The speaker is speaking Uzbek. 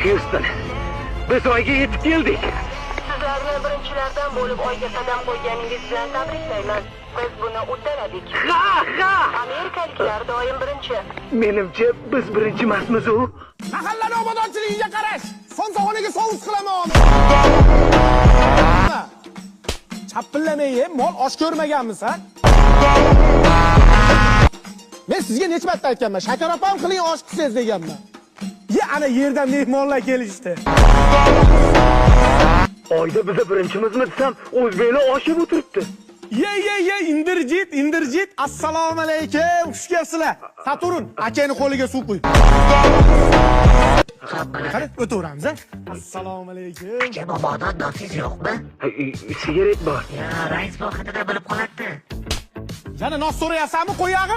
Houston, biz oyga yetib keldik. Sizlarni birinchilardan bo'lib oyga qadam qo'yganingiz bilan tabriklayman. Biz buni uddaladik. Ha! Amerikaliklar doim birinchi. Menimcha biz birinchi emasmiz u. Mahallani obodonchiligiga qarash. Somsog'iniga sovus qilaman. Chapillamay yeb, mol osh ko'rmaganmisan? Men sizga necha marta aytganman, shakar opam qiling osh qilsangiz deganman. Ana yerdan mehmonlar kelishdi. Oyda biz birinchimizmi desam, o'zbeklar oshib o'tiribdi. Ye, indirjit. Assalomu alaykum. Xush kelibsizlar. Saturn, akani qo'liga suv qo'y. Qani, o'tiramiz, a? Assalomu alaykum. Bobodan do'stingiz yo'qmi? Sigaret bor. Ya, rais bu haqida bilib qoladi. Yana nos so'rayapsanmi, qo'yag'i?